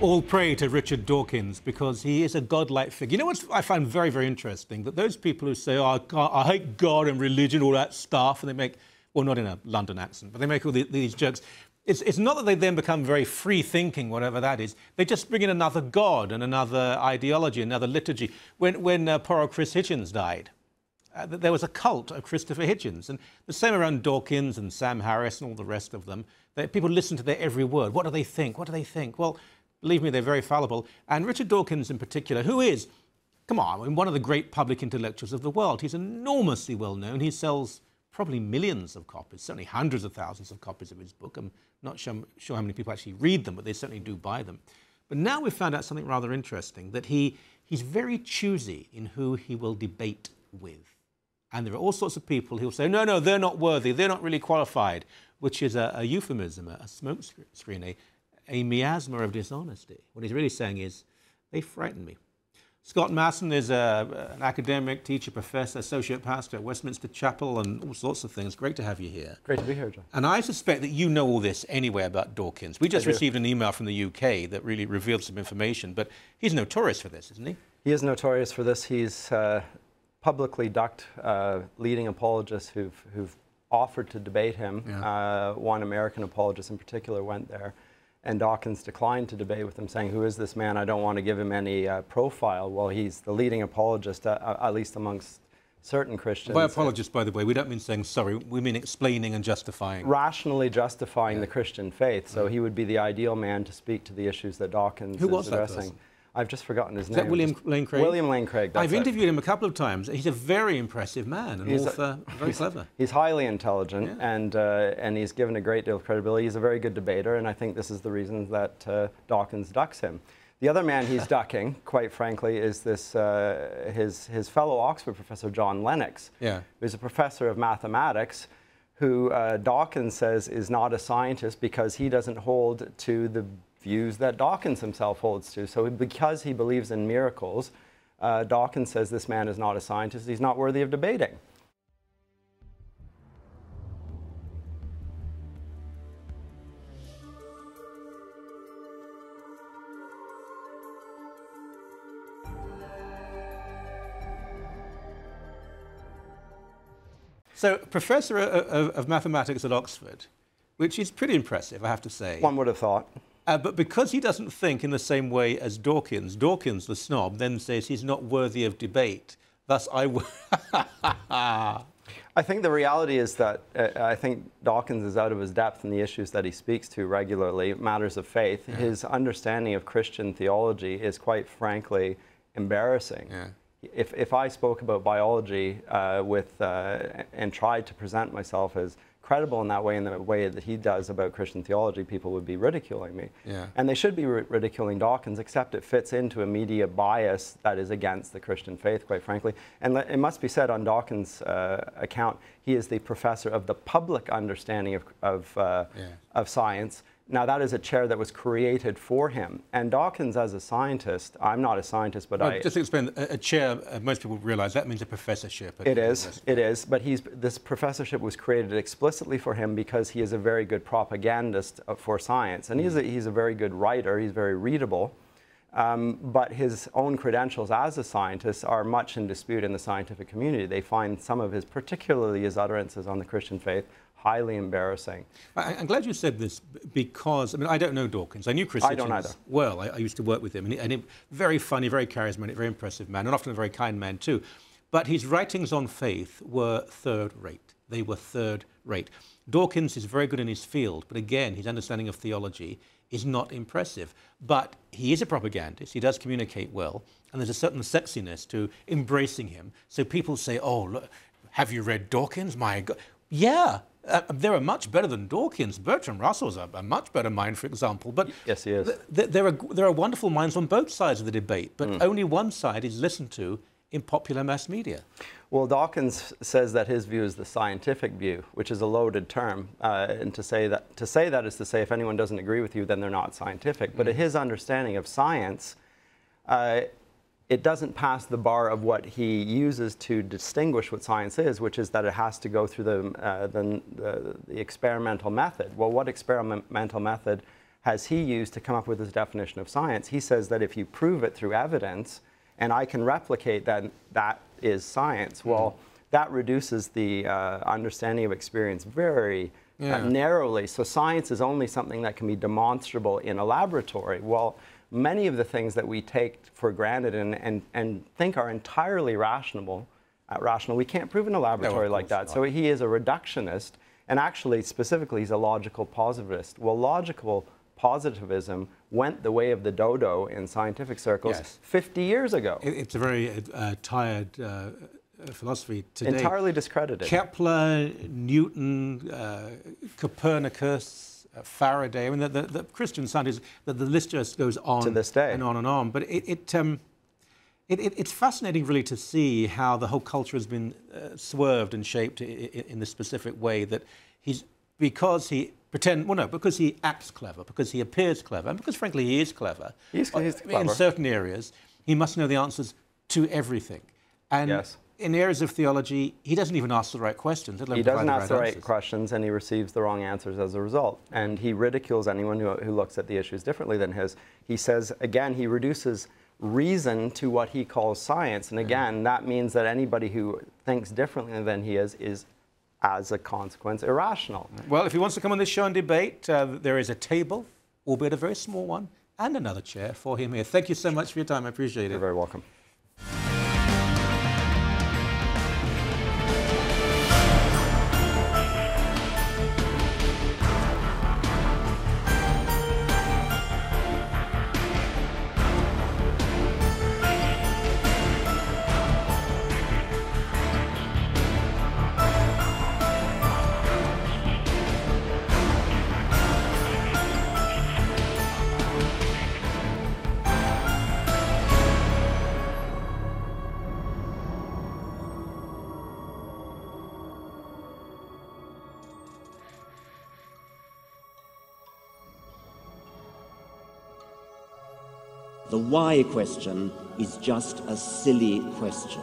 All praise to Richard Dawkins, because he is a godlike figure. You know what I find very, very interesting? That those people who say, oh, I hate God and religion, all that stuff, and they make, well, not in a London accent, but they make all these jokes. It's not that they then become very free-thinking, whatever that is. They just bring in another God and another ideology, another liturgy. When poor old Chris Hitchens died, there was a cult of Christopher Hitchens, and the same around Dawkins and Sam Harris and all the rest of them. People listen to their every word. What do they think? What do they think? Well, believe me, they're very fallible. And Richard Dawkins in particular, who is, come on, one of the great public intellectuals of the world. He's enormously well known. He sells probably millions of copies, certainly hundreds of thousands of copies of his book. I'm not sure how many people actually read them, but they certainly do buy them. But now we've found out something rather interesting, that he's very choosy in who he will debate with. And there are all sorts of people who will say, no, they're not worthy, they're not really qualified, which is a euphemism, a smokescreen, a miasma of dishonesty. What he's really saying is, they frighten me. Scott Masson is an academic, teacher, professor, associate pastor at Westminster Chapel and all sorts of things. Great to have you here. Great to be here, John. And I suspect that you know all this anyway about Dawkins. We just received an email from the UK that really revealed some information, but he's notorious for this, isn't he? He is notorious for this. He's publicly ducked leading apologists who've offered to debate him. Yeah. One American apologist in particular went there, and Dawkins declined to debate with him, saying, who is this man? I don't want to give him any profile. Well, he's the leading apologist, at least amongst certain Christians. By apologist, by the way, we don't mean saying sorry, we mean explaining and justifying. Rationally justifying the Christian faith. So he would be the ideal man to speak to the issues that Dawkins is addressing. Who was that person? I've just forgotten his name. Is that William Lane Craig? William Lane Craig. I've interviewed him a couple of times. He's a very impressive man, an author, very clever. He's highly intelligent, and he's given a great deal of credibility. He's a very good debater, and I think this is the reason that Dawkins ducks him. The other man he's ducking, quite frankly, is this his fellow Oxford professor, John Lennox, who's a professor of mathematics, who Dawkins says is not a scientist because he doesn't hold to the views that Dawkins himself holds to. So because he believes in miracles, Dawkins says this man is not a scientist, he's not worthy of debating. So, professor of mathematics at Oxford, which is pretty impressive, I have to say. One would have thought. But because he doesn't think in the same way as Dawkins, Dawkins, the snob, then says he's not worthy of debate. Thus, I think the reality is that I think Dawkins is out of his depth in the issues that he speaks to regularly, matters of faith. Yeah. His understanding of Christian theology is quite frankly embarrassing. Yeah. If I spoke about biology and tried to present myself as credible in that way, in the way that he does about Christian theology, people would be ridiculing me. Yeah. And they should be ridiculing Dawkins, except it fits into a media bias that is against the Christian faith, quite frankly. And it must be said on Dawkins' account, he is the professor of the public understanding of science. Now, that is a chair that was created for him. And Dawkins, as a scientist, I'm not a scientist, but just to explain, a chair, most people realize, that means a professorship. It is. But this professorship was created explicitly for him because he is a very good propagandist for science. And he's a very good writer. He's very readable. But his own credentials as a scientist are much in dispute in the scientific community. They find some of his, particularly his utterances on the Christian faith, highly embarrassing. I'm glad you said this because, I mean, I don't know Dawkins. I knew Chris Hitchens. I don't either. Well, I used to work with him, and very funny, very charismatic, very impressive man, and often a very kind man too. But his writings on faith were third-rate. They were third-rate. Dawkins is very good in his field, but again, his understanding of theology is not impressive. But he is a propagandist. He does communicate well, and there's a certain sexiness to embracing him. So people say, oh, look, have you read Dawkins? My God. Yeah. There are much better than Dawkins. Bertrand Russell's a much better mind, for example. But yes, he is. There are wonderful minds on both sides of the debate, but only one side is listened to in popular mass media. Well, Dawkins says that his view is the scientific view, which is a loaded term. And to say that is to say if anyone doesn't agree with you, then they're not scientific. But his understanding of science, it doesn't pass the bar of what he uses to distinguish what science is, which is that it has to go through the experimental method. Well, what experimental method has he used to come up with his definition of science. He says that if you prove it through evidence, and I can replicate that, that is science. Well, that reduces the understanding of experience very narrowly. So science is only something that can be demonstrable in a laboratory. Well, many of the things that we take for granted and think are entirely rational, we can't prove in a laboratory like that. So he is a reductionist, and actually, specifically, he's a logical positivist. Well, logical positivism went the way of the dodo in scientific circles 50 years ago. It's a very tired philosophy today. Entirely discredited. Kepler, Newton, Copernicus, Faraday. I mean, the Christian scientists, the list just goes on to this day. And on and on. But it's fascinating, really, to see how the whole culture has been swerved and shaped in the specific way that because he acts clever, because he appears clever, and because, frankly, he is clever. He's clever. In certain areas, he must know the answers to everything. And in areas of theology, he doesn't even ask the right questions. He doesn't ask the right questions, and he receives the wrong answers as a result. And he ridicules anyone who looks at the issues differently than his. He says, again, he reduces reason to what he calls science. And again, that means that anybody who thinks differently than he is, as a consequence, irrational. Well, if he wants to come on this show and debate, there is a table, albeit a very small one, and another chair for him here. Thank you so much for your time. I appreciate it. You're very welcome. The why question is just a silly question.